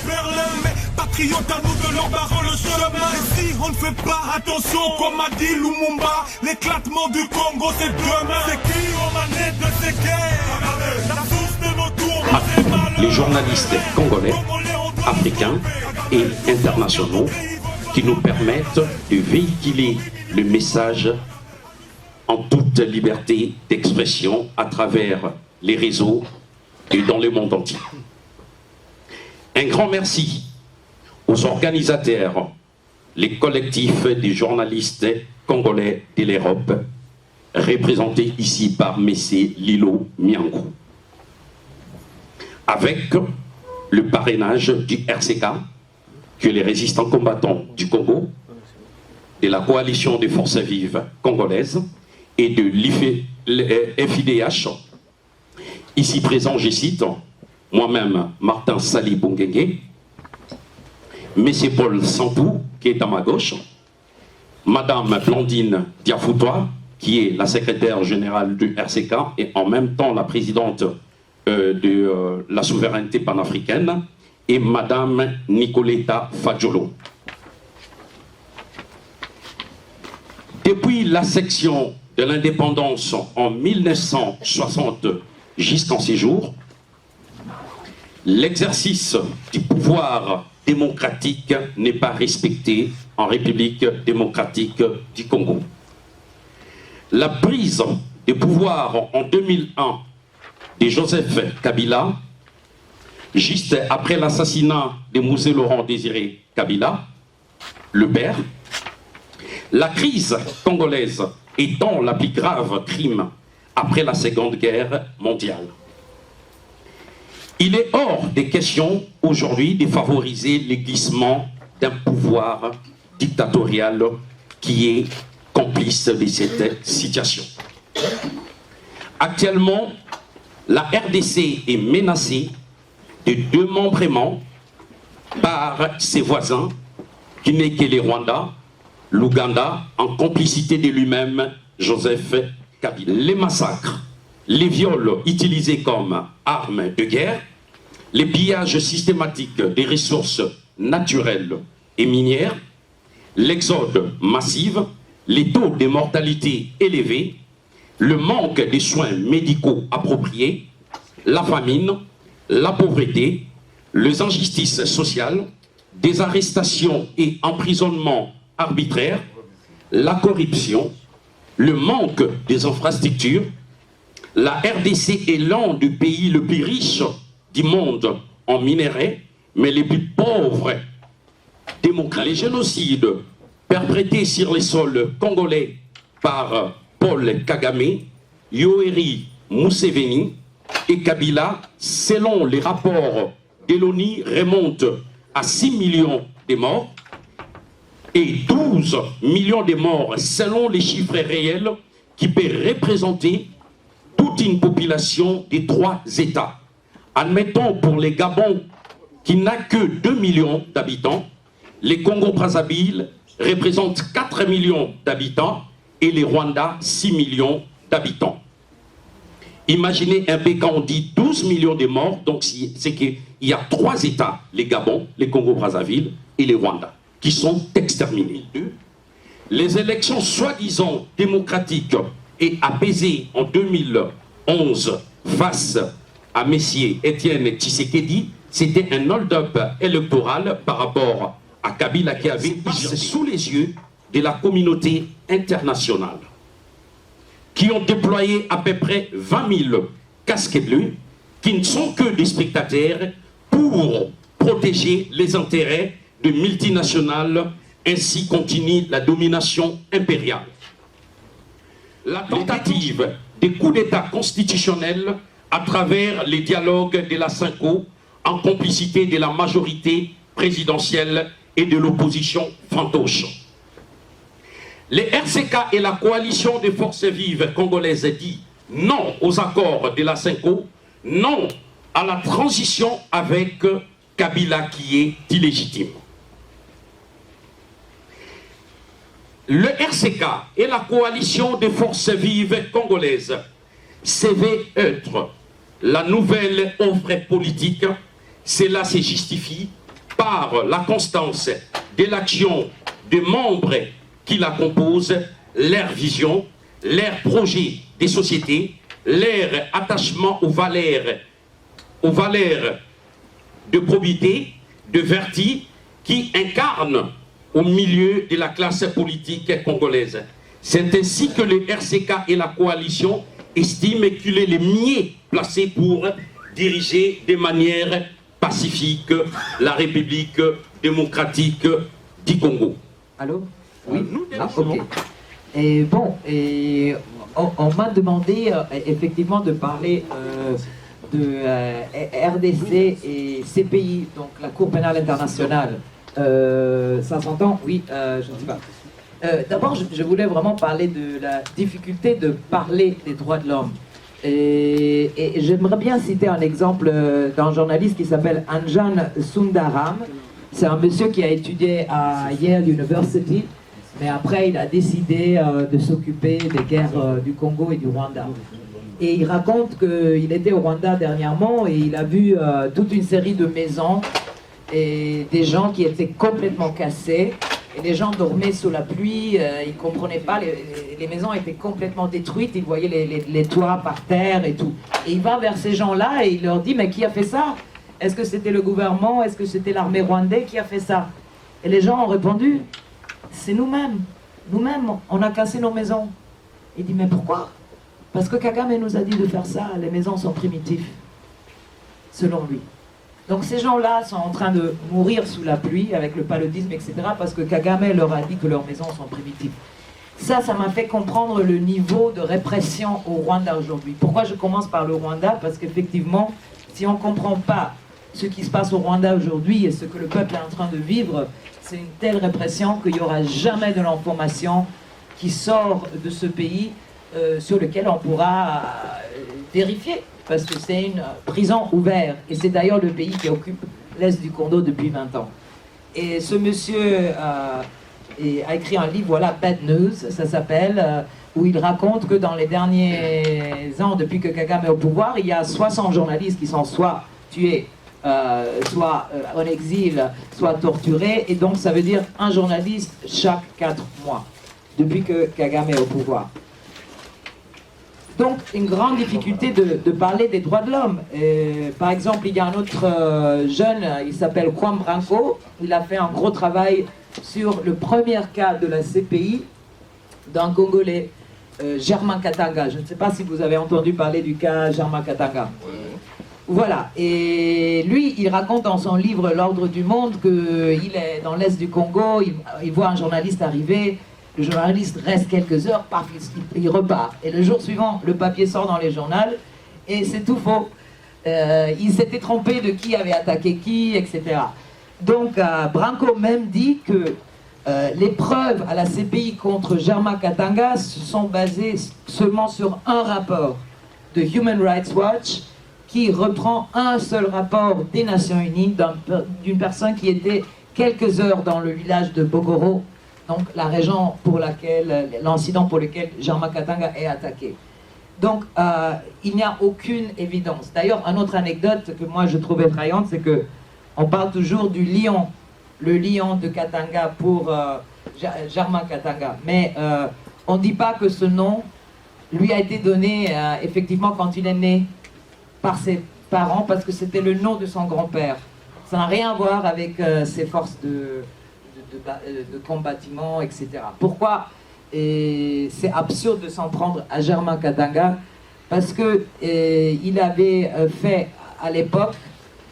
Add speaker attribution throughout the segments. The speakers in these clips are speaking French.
Speaker 1: Berlin, mais patriotes à nous de leur barreau le chemin. Et si on ne fait pas attention, comme a dit Lumumba, l'éclatement du Congo c'est demain. C'est qui aux manettes de ces guerres? La source de nos tours.
Speaker 2: Les journalistes congolais, africains et internationaux qui nous permettent de véhiculer le message en toute liberté d'expression à travers les réseaux et dans le monde entier. Un grand merci aux organisateurs, les collectifs des journalistes congolais de l'Europe, représentés ici par M. Lilo Miangou, avec le parrainage du RCK, que les résistants combattants du Congo, de la coalition des forces vives congolaises et de l'FIDH. Ici présent, je cite, moi-même, Martin Sali Bungenge, M. Paul Santou, qui est à ma gauche, Madame Blandine Diafoutois, qui est la secrétaire générale du RCK et en même temps la présidente de la souveraineté panafricaine, et Madame Nicoletta Fadjolo. Depuis la section de l'indépendance en 1960 jusqu'en ces jours, l'exercice du pouvoir démocratique n'est pas respecté en République démocratique du Congo. La prise de pouvoir en 2001 de Joseph Kabila, juste après l'assassinat de Mosé Laurent Désiré Kabila, le père, la crise congolaise étant la plus grave crime après la Seconde Guerre mondiale. Il est hors des questions aujourd'hui de favoriser le glissement d'un pouvoir dictatorial qui est complice de cette situation. Actuellement, la RDC est menacée de démembrement par ses voisins, qui n'est que les Rwandais, l'Ouganda, en complicité de lui-même, Joseph Kabila. Les massacres, les viols utilisés comme armes de guerre, les pillages systématiques des ressources naturelles et minières, l'exode massif, les taux de mortalité élevés, le manque de soins médicaux appropriés, la famine, la pauvreté, les injustices sociales, des arrestations et emprisonnements arbitraires, la corruption, le manque des infrastructures. La RDC est l'un des pays le plus riche du monde en minerais, mais les plus pauvres démocrates. Les génocides perpétrés sur les sols congolais par Paul Kagame, Yoweri Museveni et Kabila, selon les rapports de l'ONU, remontent à 6 millions de morts et 12 millions de morts selon les chiffres réels qui peuvent représenter toute une population des 3 États. Admettons pour les Gabon qui n'a que 2 millions d'habitants, les Congo-Brazzaville représentent 4 millions d'habitants et les Rwandais 6 millions d'habitants. Imaginez un peu quand on dit 12 millions de morts, donc c'est qu'il y a 3 États, les Gabon, les Congo-Brazzaville et les Rwandais, qui sont exterminés. Les élections soi-disant démocratiques et apaisées en 2011 face à M. Étienne Tshisekedi, c'était un hold-up électoral par rapport à Kabila qui avait passé sous les yeux de la communauté internationale, qui ont déployé à peu près 20 000 casques bleus, qui ne sont que des spectateurs pour protéger les intérêts de multinationales, ainsi continue la domination impériale. La tentative des coups d'État constitutionnels à travers les dialogues de la Cinco en complicité de la majorité présidentielle et de l'opposition fantoche. Les RCK et la coalition des forces vives congolaises dit non aux accords de la Cinco, non à la transition avec Kabila qui est illégitime. Le RCK et la coalition des forces vives congolaises s'avait être la nouvelle offre politique. Cela se justifie par la constance de l'action des membres qui la composent, leur vision, leur projet de société, leur attachement aux valeurs de probité, de vertu, qui incarnent au milieu de la classe politique congolaise. C'est ainsi que le RCK et la coalition estiment qu'il est le mieux placé pour diriger de manière pacifique la République démocratique du Congo.
Speaker 3: Allô? Oui. Ah, ok. Et bon, on m'a demandé effectivement de parler de RDC et CPI, donc la Cour pénale internationale. Ça s'entend? Oui, je ne sais pas. D'abord, je voulais vraiment parler de la difficulté de parler des droits de l'homme. Et j'aimerais bien citer un exemple d'un journaliste qui s'appelle Anjan Sundaram. C'est un monsieur qui a étudié à Yale University, mais après il a décidé de s'occuper des guerres du Congo et du Rwanda. Et il raconte qu'il était au Rwanda dernièrement et il a vu toute une série de maisons et des gens qui étaient complètement cassés. Et les gens dormaient sous la pluie, ils ne comprenaient pas, les maisons étaient complètement détruites, ils voyaient les toits par terre et tout. Et il va vers ces gens-là et il leur dit, mais qui a fait ça? Est-ce que c'était le gouvernement? Est-ce que c'était l'armée rwandaise qui a fait ça? Et les gens ont répondu, c'est nous-mêmes. Nous-mêmes, on a cassé nos maisons. Il dit, mais pourquoi? Parce que Kagame nous a dit de faire ça, les maisons sont primitives, selon lui. Donc ces gens-là sont en train de mourir sous la pluie avec le paludisme, etc. parce que Kagame leur a dit que leurs maisons sont primitives. Ça m'a fait comprendre le niveau de répression au Rwanda aujourd'hui. Pourquoi je commence par le Rwanda? Parce qu'effectivement, si on ne comprend pas ce qui se passe au Rwanda aujourd'hui et ce que le peuple est en train de vivre, c'est une telle répression qu'il n'y aura jamais de l'information qui sort de ce pays sur lequel on pourra vérifier. Parce que c'est une prison ouverte. Et c'est d'ailleurs le pays qui occupe l'Est du Congo depuis 20 ans. Et ce monsieur a écrit un livre, voilà, Bad News, ça s'appelle, où il raconte que dans les derniers ans, depuis que Kagame est au pouvoir, il y a 60 journalistes qui sont soit tués, soit en exil, soit torturés. Et donc ça veut dire un journaliste chaque 4 mois, depuis que Kagame est au pouvoir. Donc, une grande difficulté de parler des droits de l'homme. Par exemple, il y a un autre jeune, il s'appelle Juan Branco. Il a fait un gros travail sur le premier cas de la CPI d'un Congolais, Germain Katanga. Je ne sais pas si vous avez entendu parler du cas Germain Katanga. Voilà. Et lui, il raconte dans son livre L'Ordre du Monde qu'il est dans l'Est du Congo, il voit un journaliste arriver. Le journaliste reste quelques heures, paf, il repart. Et le jour suivant, le papier sort dans les journaux et c'est tout faux. Il s'était trompé de qui avait attaqué qui, etc. Donc, Branco même dit que les preuves à la CPI contre Germain Katanga se sont basées seulement sur un rapport de Human Rights Watch qui reprend un seul rapport des Nations Unies d'une personne qui était quelques heures dans le village de Bogoro, donc la région pour laquelle, l'incident pour lequel Germain Katanga est attaqué. Donc, il n'y a aucune évidence. D'ailleurs, une autre anecdote que moi je trouve effrayante, c'est que on parle toujours du lion, le lion de Katanga pour Germain Katanga. Mais on ne dit pas que ce nom lui a été donné effectivement quand il est né par ses parents, parce que c'était le nom de son grand-père. Ça n'a rien à voir avec ses forces de combattement, etc. Pourquoi c'est absurde de s'en prendre à Germain Katanga? Parce que il avait fait à l'époque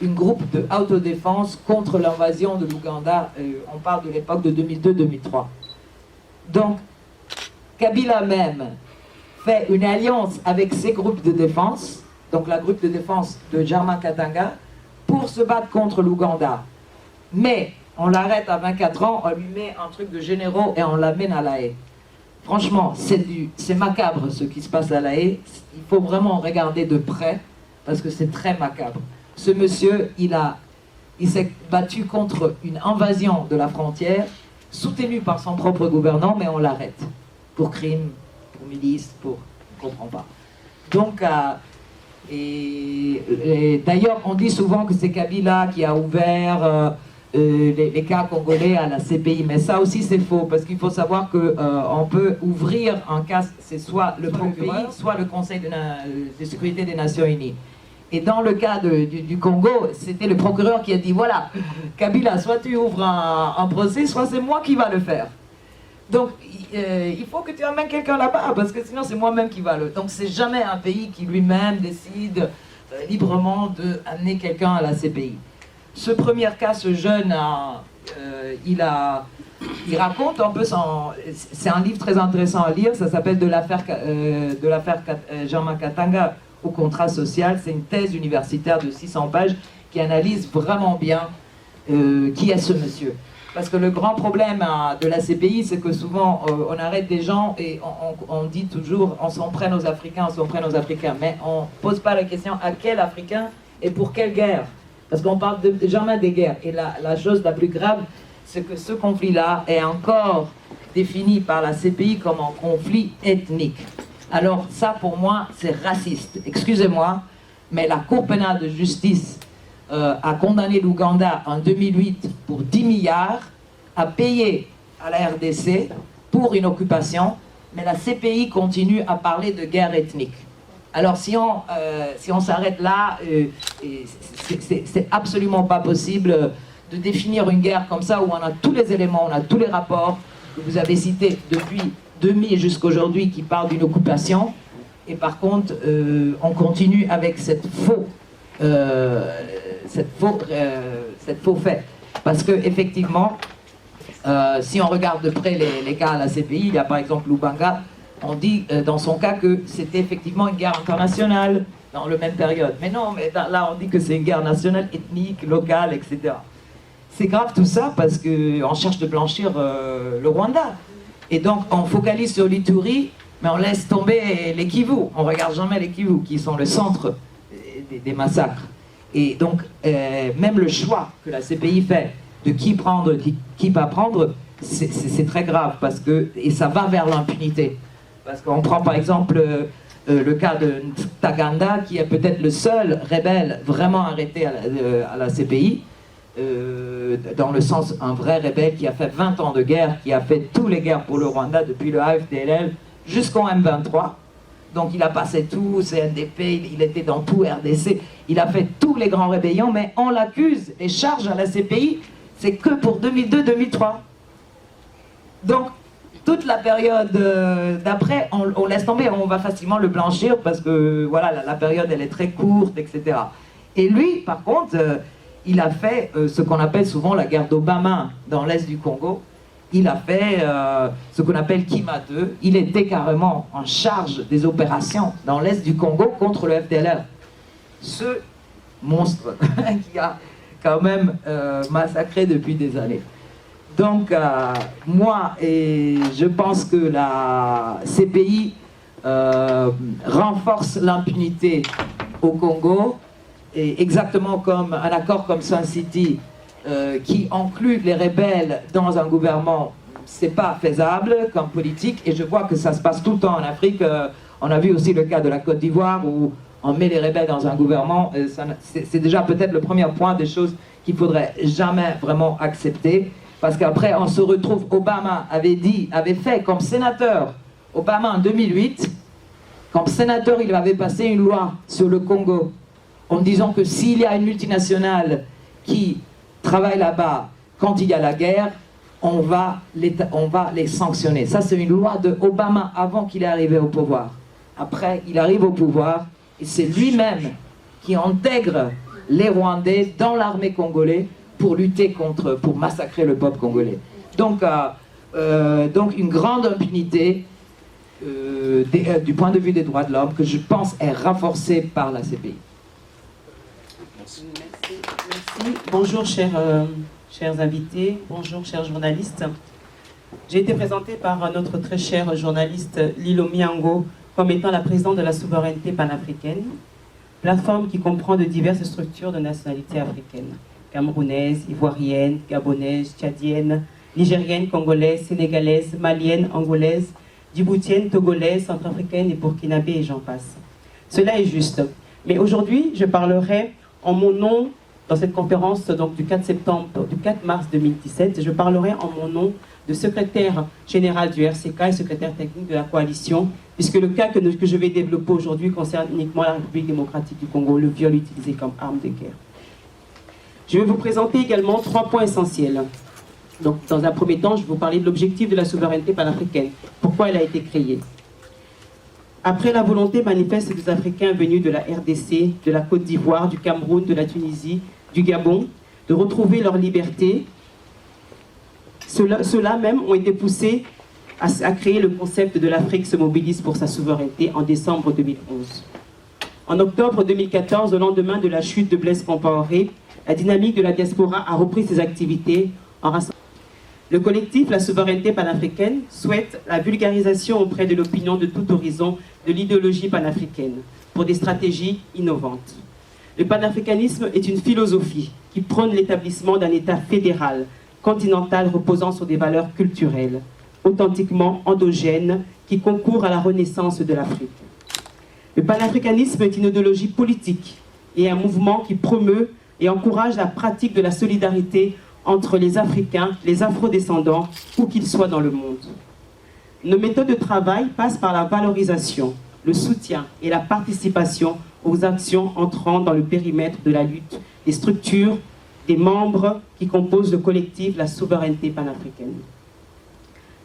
Speaker 3: un groupe de autodéfense contre l'invasion de l'Ouganda. On parle de l'époque de 2002-2003. Donc, Kabila même fait une alliance avec ces groupes de défense, donc la groupe de défense de Germain Katanga, pour se battre contre l'Ouganda. Mais on l'arrête à 24 ans, on lui met un truc de généraux et on l'amène à La Haye. Franchement, c'est macabre ce qui se passe à La Haye. Il faut vraiment regarder de près parce que c'est très macabre. Ce monsieur, il s'est battu contre une invasion de la frontière soutenue par son propre gouvernement, mais on l'arrête pour crime, pour milice, pour... on ne comprend pas. Donc, et d'ailleurs, on dit souvent que c'est Kabila qui a ouvert les cas congolais à la CPI. Mais ça aussi c'est faux, parce qu'il faut savoir qu'on peut ouvrir un cas, c'est soit le procureur, soit le Conseil de sécurité des Nations Unies. Et dans le cas du Congo, c'était le procureur qui a dit, voilà, Kabila, soit tu ouvres un procès, soit c'est moi qui va le faire. Donc, il faut que tu amènes quelqu'un là-bas, parce que sinon c'est moi-même qui va le... Donc, c'est jamais un pays qui lui-même décide librement d'amener quelqu'un à la CPI. Ce premier cas, ce jeune, il raconte un peu son... C'est un livre très intéressant à lire, ça s'appelle De l'affaire Germain Katanga au contrat social. C'est une thèse universitaire de 600 pages qui analyse vraiment bien qui est ce monsieur. Parce que le grand problème de la CPI, c'est que souvent on arrête des gens et on dit toujours on s'en prenne aux Africains, on s'en prenne aux Africains. Mais on ne pose pas la question à quel Africain et pour quelle guerre. Parce qu'on parle jamais des guerres. Et la chose la plus grave, c'est que ce conflit-là est encore défini par la CPI comme un conflit ethnique. Alors ça, pour moi, c'est raciste. Excusez-moi, mais la Cour pénale de justice a condamné l'Ouganda en 2008 pour 10 milliards, a payé à la RDC pour une occupation, mais la CPI continue à parler de guerre ethnique. Alors si on s'arrête là, c'est absolument pas possible de définir une guerre comme ça où on a tous les éléments, on a tous les rapports que vous avez cités depuis 2000 jusqu'à aujourd'hui qui parlent d'une occupation, et par contre on continue avec cette faux fait. Parce que effectivement, si on regarde de près les cas à la CPI, il y a par exemple Lubanga, on dit dans son cas que c'était effectivement une guerre internationale dans la même période. Mais non, mais là on dit que c'est une guerre nationale, ethnique, locale, etc. C'est grave tout ça parce qu'on cherche de blanchir le Rwanda. Et donc on focalise sur l'Ituri, mais on laisse tomber les Kivu. On ne regarde jamais les Kivu, qui sont le centre des massacres. Et donc même le choix que la CPI fait de qui prendre, qui pas prendre, c'est très grave parce que, et ça va vers l'impunité. Parce qu'on prend par exemple le cas de Ntaganda, qui est peut-être le seul rebelle vraiment arrêté à la CPI, dans le sens un vrai rebelle qui a fait 20 ans de guerre, qui a fait toutes les guerres pour le Rwanda depuis le AFDLL jusqu'au M23. Donc il a passé tout, CNDP, il était dans tout RDC, il a fait tous les grands rébellions, mais on l'accuse, les charges à la CPI, c'est que pour 2002-2003. Donc toute la période d'après, on laisse tomber, on va facilement le blanchir parce que voilà, la période elle est très courte, etc. Et lui, par contre, il a fait ce qu'on appelle souvent la guerre d'Obama dans l'est du Congo. Il a fait ce qu'on appelle Kima 2. Il était carrément en charge des opérations dans l'est du Congo contre le FDLR. Ce monstre qui a quand même massacré depuis des années. Donc, moi, et je pense que la CPI renforce l'impunité au Congo, et exactement comme un accord comme Sun City qui inclut les rebelles dans un gouvernement, c'est pas faisable comme politique, et je vois que ça se passe tout le temps en Afrique. On a vu aussi le cas de la Côte d'Ivoire où on met les rebelles dans un gouvernement. C'est déjà peut-être le premier point des choses qu'il faudrait jamais vraiment accepter. Parce qu'après, on se retrouve, Obama avait fait comme sénateur, Obama en 2008, comme sénateur, il avait passé une loi sur le Congo, en disant que s'il y a une multinationale qui travaille là-bas quand il y a la guerre, on va les sanctionner. Ça, c'est une loi de Obama avant qu'il est arrivé au pouvoir. Après, il arrive au pouvoir, et c'est lui-même qui intègre les Rwandais dans l'armée congolaise, pour lutter pour massacrer le peuple congolais. Donc une grande impunité du point de vue des droits de l'homme que je pense est renforcée par la CPI.
Speaker 4: Merci. Bonjour chers invités, bonjour chers journalistes. J'ai été présentée par notre très cher journaliste Lilo Miango comme étant la présidente de la souveraineté panafricaine, plateforme qui comprend de diverses structures de nationalités africaines. Camerounaise, ivoirienne, gabonaise, tchadienne, nigérienne, congolaise, sénégalaise, malienne, angolaise, djiboutienne, togolaise, centrafricaine et burkinabé et j'en passe. Cela est juste. Mais aujourd'hui, je parlerai en mon nom dans cette conférence donc, du 4 mars 2017. Je parlerai en mon nom de secrétaire général du RCK et secrétaire technique de la coalition, puisque le cas que je vais développer aujourd'hui concerne uniquement la République démocratique du Congo, le viol utilisé comme arme de guerre. Je vais vous présenter également 3 points essentiels. Donc, dans un premier temps, je vais vous parler de l'objectif de la souveraineté panafricaine. Pourquoi elle a été créée? Après la volonté manifeste des Africains venus de la RDC, de la Côte d'Ivoire, du Cameroun, de la Tunisie, du Gabon, de retrouver leur liberté, ceux-là même ont été poussés à créer le concept de l'Afrique se mobilise pour sa souveraineté en décembre 2011. En octobre 2014, au lendemain de la chute de Blaise Compaoré, la dynamique de la diaspora a repris ses activités en rassemblant. Le collectif La Souveraineté panafricaine souhaite la vulgarisation auprès de l'opinion de tout horizon de l'idéologie panafricaine pour des stratégies innovantes. Le panafricanisme est une philosophie qui prône l'établissement d'un État fédéral, continental reposant sur des valeurs culturelles, authentiquement endogènes, qui concourent à la renaissance de l'Afrique. Le panafricanisme est une idéologie politique et un mouvement qui promeut et encourage la pratique de la solidarité entre les Africains, les Afro-descendants, où qu'ils soient dans le monde. Nos méthodes de travail passent par la valorisation, le soutien et la participation aux actions entrant dans le périmètre de la lutte des structures, des membres qui composent le collectif La Souveraineté panafricaine.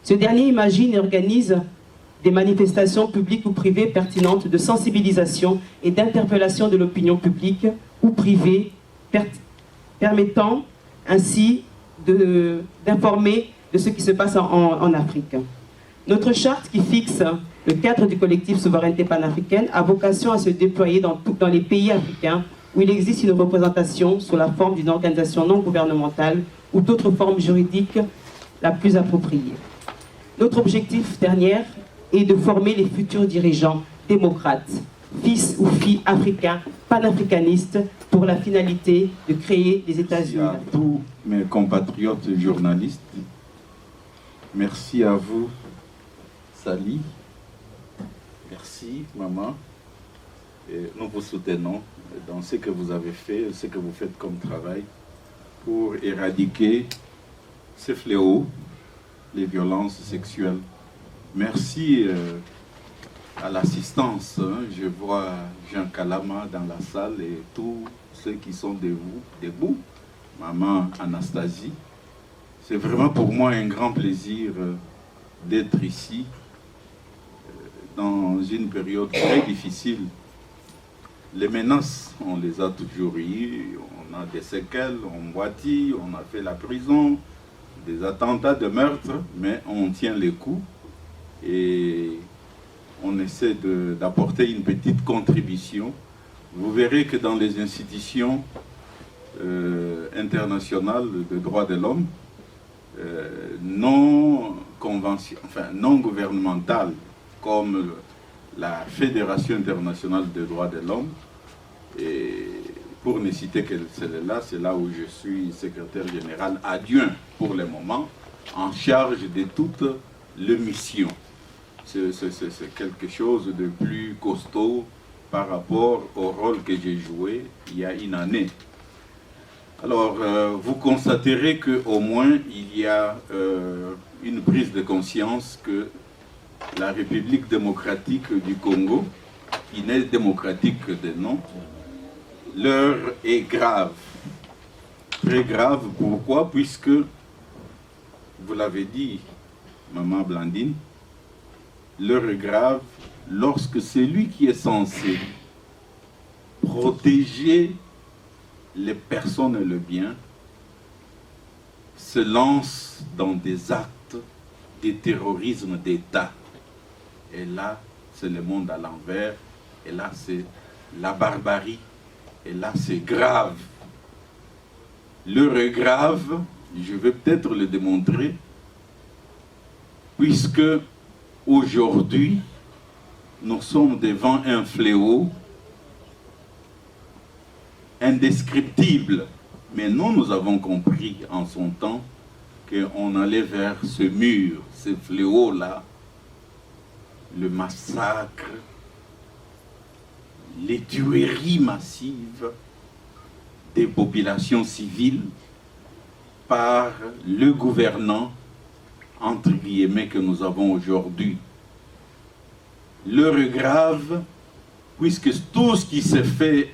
Speaker 4: Ce dernier imagine et organise des manifestations publiques ou privées pertinentes de sensibilisation et d'interpellation de l'opinion publique ou privée, permettant ainsi d'informer de ce qui se passe en Afrique. Notre charte qui fixe le cadre du collectif Souveraineté panafricaine a vocation à se déployer dans les pays africains où il existe une représentation sous la forme d'une organisation non gouvernementale ou d'autres formes juridiques la plus appropriée. Notre objectif dernier est de former les futurs dirigeants démocrates, fils ou filles africains, panafricanistes, pour la finalité de créer les États-Unis.
Speaker 5: Merci à tous mes compatriotes journalistes. Merci à vous, Sali. Merci, maman. Et nous vous soutenons dans ce que vous avez fait, ce que vous faites comme travail pour éradiquer ces fléaux, les violences sexuelles. Merci à l'assistance. Je vois Jean Kalama dans la salle et tous ceux qui sont debout. Maman Anastasie. C'est vraiment pour moi un grand plaisir d'être ici dans une période très difficile. Les menaces, on les a toujours eues. On a des séquelles, on boitille, on a fait la prison, des attentats de meurtre, mais on tient les coups et on essaie d'apporter une petite contribution. Vous verrez que dans les institutions internationales de droits de l'homme, non gouvernementales, comme la Fédération internationale des droits de l'homme, et pour ne citer que celle-là, c'est là où je suis secrétaire général adjoint pour le moment, en charge de toutes les missions. C'est quelque chose de plus costaud par rapport au rôle que j'ai joué il y a une année. Alors, vous constaterez qu'au moins, il y a une prise de conscience que la République démocratique du Congo, qui n'est démocratique que de nom, l'heure est grave. Très grave. Pourquoi? Puisque, vous l'avez dit, maman Blandine, l'heure est grave lorsque celui qui est censé protéger les personnes et le bien se lance dans des actes de terrorisme d'État. Et là, c'est le monde à l'envers. Et là, c'est la barbarie. Et là, c'est grave. L'heure est grave, je vais peut-être le démontrer, puisque aujourd'hui, nous sommes devant un fléau indescriptible. Mais nous avons compris en son temps qu'on allait vers ce mur, ce fléau-là, le massacre, les tueries massives des populations civiles par le gouvernant, entre guillemets, que nous avons aujourd'hui. L'heure est grave, puisque tout ce qui s'est fait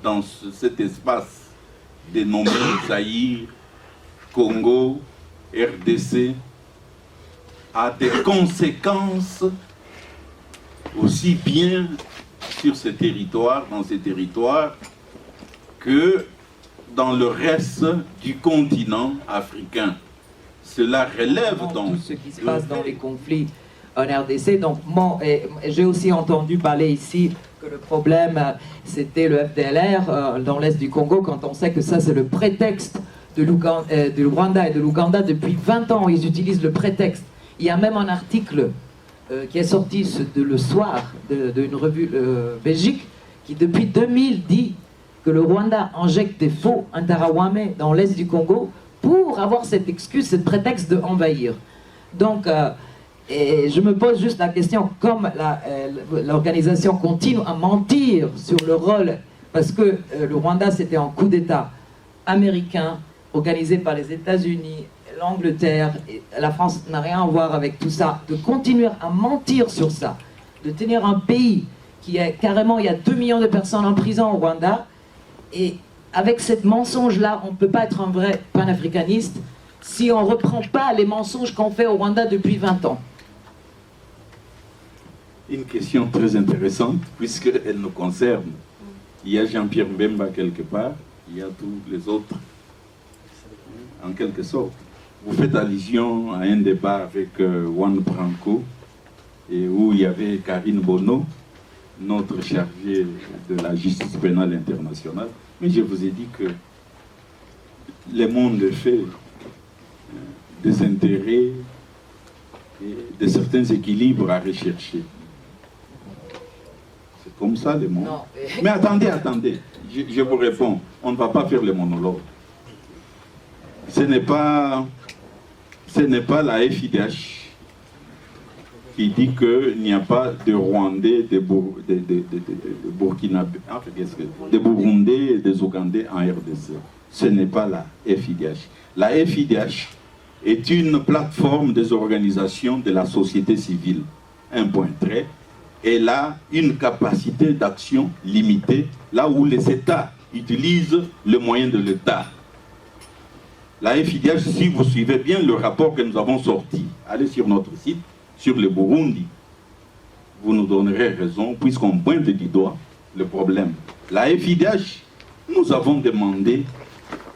Speaker 5: dans cet espace dénommé Zaïre, Congo, RDC, a des conséquences aussi bien sur ces territoires, dans ces territoires, que dans le reste du continent africain. Cela relève donc
Speaker 3: tout ce qui se passe dans les conflits en RDC. Donc, j'ai aussi entendu parler ici que le problème, c'était le FDLR dans l'est du Congo, quand on sait que ça, c'est le prétexte de Rwanda et de l'Ouganda. Depuis 20 ans, ils utilisent le prétexte. Il y a même un article qui est sorti le soir d'une revue belgique qui, depuis 2000, dit que le Rwanda injecte des faux Interahamwe dans l'est du Congo pour avoir cette excuse, ce prétexte d'envahir. Donc, et je me pose juste la question, comme l'organisation continue à mentir sur le rôle, parce que le Rwanda, c'était un coup d'État américain, organisé par les États-Unis, l'Angleterre, la France n'a rien à voir avec tout ça, de continuer à mentir sur ça, de tenir un pays qui est carrément, il y a 2 millions de personnes en prison au Rwanda, et avec ce mensonge-là, on ne peut pas être un vrai panafricaniste si on ne reprend pas les mensonges qu'on fait au Rwanda depuis 20 ans.
Speaker 5: Une question très intéressante, puisqu'elle nous concerne. Il y a Jean-Pierre Mbemba quelque part, il y a tous les autres, en quelque sorte. Vous faites allusion à un débat avec Juan Branco, et où il y avait Karine Bono, notre chargée de la justice pénale internationale. Mais je vous ai dit que le monde fait des intérêts et de certains équilibres à rechercher. C'est comme ça le monde. Mais attendez, je vous réponds, on ne va pas faire le monologue. Ce n'est pas la FIDH qui dit qu'il n'y a pas de Rwandais, de Burkinabé, de Burundais et des Ougandais en RDC. Ce n'est pas la FIDH. La FIDH est une plateforme des organisations de la société civile. Un point trait. Elle a une capacité d'action limitée, là où les États utilisent le moyen de l'État. La FIDH, si vous suivez bien le rapport que nous avons sorti, allez sur notre site, sur le Burundi, vous nous donnerez raison, puisqu'on pointe du doigt le problème. La FIDH, nous avons demandé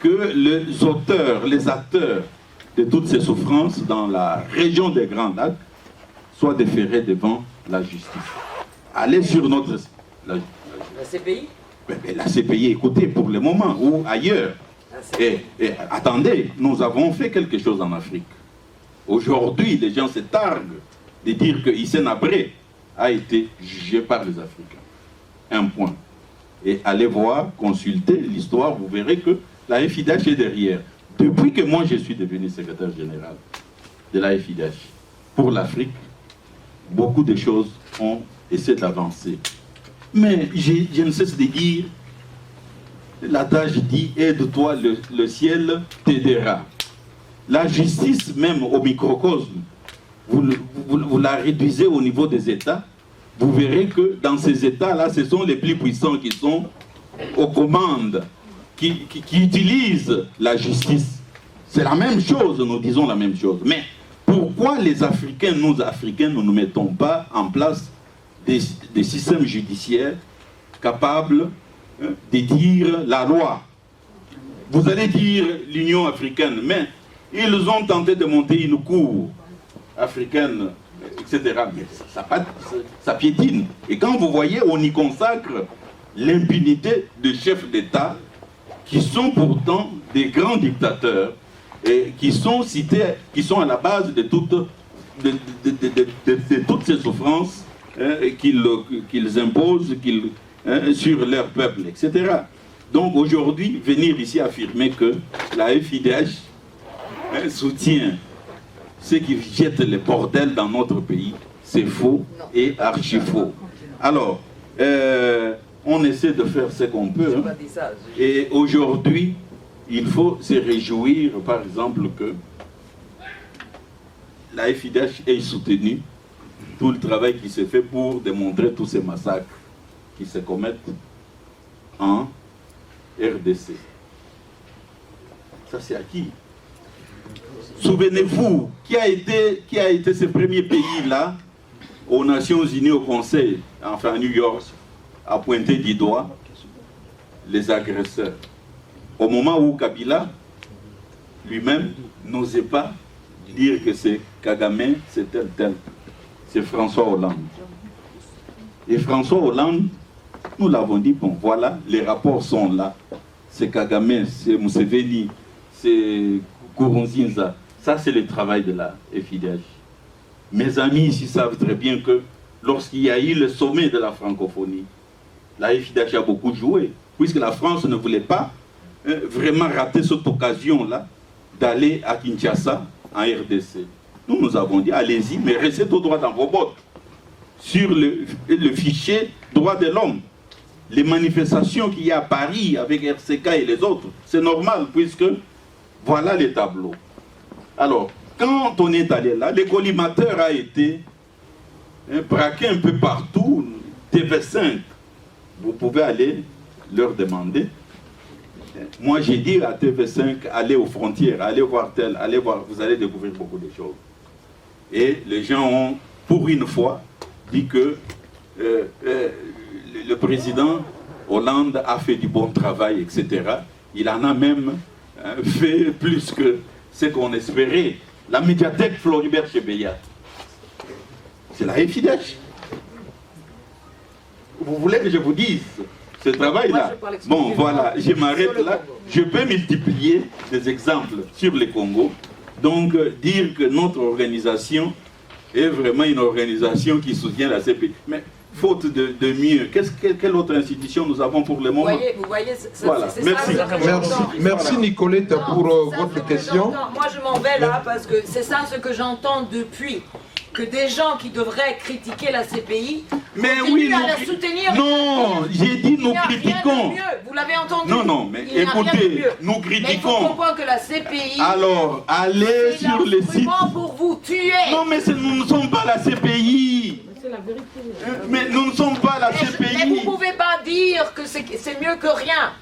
Speaker 5: que les auteurs, les acteurs de toutes ces souffrances dans la région des Grands Lacs soient déférés devant la justice. Allez sur notre... La
Speaker 3: CPI?
Speaker 5: La CPI, écoutez, pour le moment, ou ailleurs. Et attendez, nous avons fait quelque chose en Afrique. Aujourd'hui, les gens se targuent de dire que Hissène Habré a été jugé par les Africains. Un point. Et allez voir, consultez l'histoire, vous verrez que la FIDH est derrière. Depuis que moi je suis devenu secrétaire général de la FIDH pour l'Afrique, beaucoup de choses ont essayé d'avancer. Mais je ne cesse de dire, l'adage dit, aide-toi, le ciel t'aidera. La justice, même au microcosme, vous la réduisez au niveau des États, vous verrez que dans ces États-là, ce sont les plus puissants qui sont aux commandes, qui utilisent la justice. C'est la même chose, nous disons la même chose. Mais pourquoi les Africains, nous ne mettons pas en place des systèmes judiciaires capables de dire la loi? Vous allez dire l'Union africaine, mais ils ont tenté de monter une cour africaine, etc. Mais ça piétine. Et quand vous voyez, on y consacre l'impunité de chefs d'État qui sont pourtant des grands dictateurs et qui sont cités, qui sont à la base de toutes ces souffrances qu'ils imposent sur leur peuple, etc. Donc aujourd'hui, venir ici affirmer que la FIDH soutient ceux qui jettent le bordel dans notre pays, c'est faux et archi faux. Alors, on essaie de faire ce qu'on peut. Hein. Et aujourd'hui, il faut se réjouir, par exemple, que la FIDH ait soutenu tout le travail qui se fait pour démontrer tous ces massacres qui se commettent en RDC. Ça, c'est acquis. Souvenez-vous, qui a été ce premier pays-là aux Nations Unies, au Conseil, enfin à New York, à pointer du doigt les agresseurs. Au moment où Kabila lui-même n'osait pas dire que c'est Kagame, c'est tel. C'est François Hollande. Et François Hollande, nous l'avons dit, bon voilà, les rapports sont là. C'est Kagame, c'est Museveni, c'est Nkurunziza. Ça, c'est le travail de la FIDH. Mes amis ici savent très bien que lorsqu'il y a eu le sommet de la francophonie, la FIDH a beaucoup joué, puisque la France ne voulait pas vraiment rater cette occasion-là d'aller à Kinshasa, en RDC. Nous avons dit, allez-y, mais restez tout droit dans vos bottes. Sur le fichier droits de l'homme, les manifestations qu'il y a à Paris avec RCK et les autres, c'est normal, puisque voilà les tableaux. Alors, quand on est allé là, le collimateur a été braqué un peu partout, TV5. Vous pouvez aller leur demander. Moi, j'ai dit à TV5, allez aux frontières, allez voir tel, allez voir, vous allez découvrir beaucoup de choses. Et les gens ont, pour une fois, dit que le président Hollande a fait du bon travail, etc. Il en a même fait plus que ce qu'on espérait. La médiathèque Floribert Chebeya, c'est la FIDH. Vous voulez que je vous dise ce travail-là? Bon, voilà, je m'arrête là. Je peux multiplier des exemples sur le Congo. Donc, dire que notre organisation est vraiment une organisation qui soutient la CPI. Mais faute de mieux, quelle autre institution nous avons pour le moment?
Speaker 6: Vous voyez,
Speaker 5: voilà. Merci.
Speaker 7: Merci Nicolette pour votre question.
Speaker 6: Moi, je m'en vais là parce que c'est ça ce que j'entends depuis. Que des gens qui devraient critiquer la CPI continuent à la soutenir.
Speaker 5: Non, j'ai dit nous critiquons.
Speaker 6: Vous l'avez entendu.
Speaker 5: Non, mais écoutez, nous critiquons. Mais il faut
Speaker 6: comprendre que la CPI.
Speaker 5: Alors, allez sur le site.
Speaker 6: Pour vous tuer.
Speaker 5: Non, mais nous ne sommes pas la CPI. C'est la vérité. Mais nous ne sommes pas la CPI.
Speaker 6: Mais vous ne pouvez pas dire que c'est mieux que rien.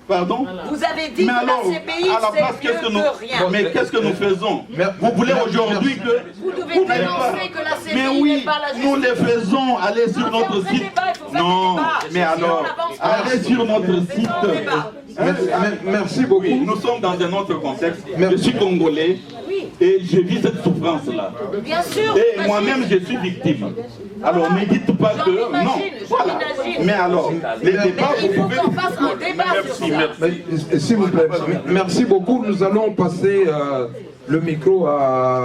Speaker 5: Pardon?
Speaker 6: Vous avez dit que la CPI, c'est mieux que rien.
Speaker 5: Mais qu'est-ce que nous faisons? Vous voulez aujourd'hui que...
Speaker 6: Vous devez dénoncer que la CPI n'est pas la justice.
Speaker 5: Nous les faisons, allez sur notre site. Non, mais alors, allez sur notre site.
Speaker 7: Merci beaucoup.
Speaker 5: Oui, nous sommes dans un autre contexte. Je suis congolais et je vis cette souffrance-là.
Speaker 6: Bien sûr.
Speaker 5: Et moi-même, je suis victime. Alors, ne dites pas que... Non, voilà. Mais alors, les débats,
Speaker 6: il faut qu'on fasse un débat sur ça.
Speaker 7: S'il vous plaît, merci beaucoup. Nous allons passer le micro à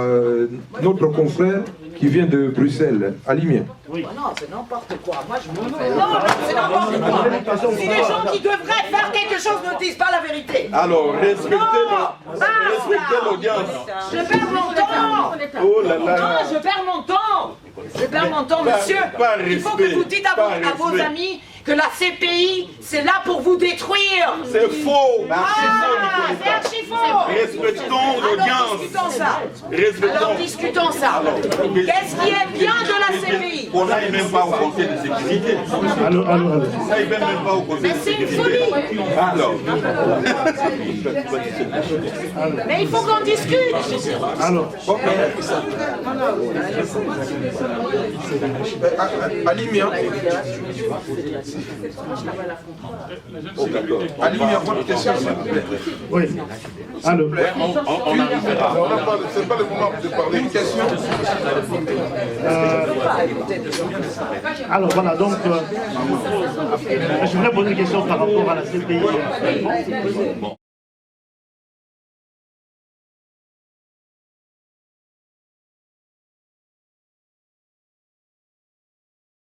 Speaker 7: notre confrère qui vient de Bruxelles, Alimien.
Speaker 6: Oui. Non, c'est n'importe quoi. Moi, je me fais... Non, c'est n'importe quoi. Si les gens qui devraient faire quelque chose ne disent pas la vérité.
Speaker 5: Alors, respectez l'audience.
Speaker 6: Je perds mon temps.
Speaker 5: Oh là là.
Speaker 6: Non, je perds mon temps. Je perds mon temps, monsieur. Il faut que vous dites à vos amis que la CPI, c'est là pour vous détruire.
Speaker 5: C'est faux.
Speaker 6: C'est archi faux.
Speaker 5: Respectons l'audience.
Speaker 6: Alors discutons ça. Qu'est-ce qui est bien de la CPI?
Speaker 5: On n'aille même pas au Conseil de sécurité.
Speaker 7: Allô.
Speaker 5: Ça n'aille même pas au Conseil de sécurité.
Speaker 6: Mais c'est une folie.
Speaker 5: Alors.
Speaker 6: Mais il faut qu'on discute.
Speaker 7: Alors. Alimien. Alimien, votre question, s'il vous plaît.
Speaker 8: Oui. Alors,
Speaker 7: on arrivera. C'est pas le moment de parler. Une question.
Speaker 8: Alors voilà, donc je voulais poser une question par rapport à la CPI.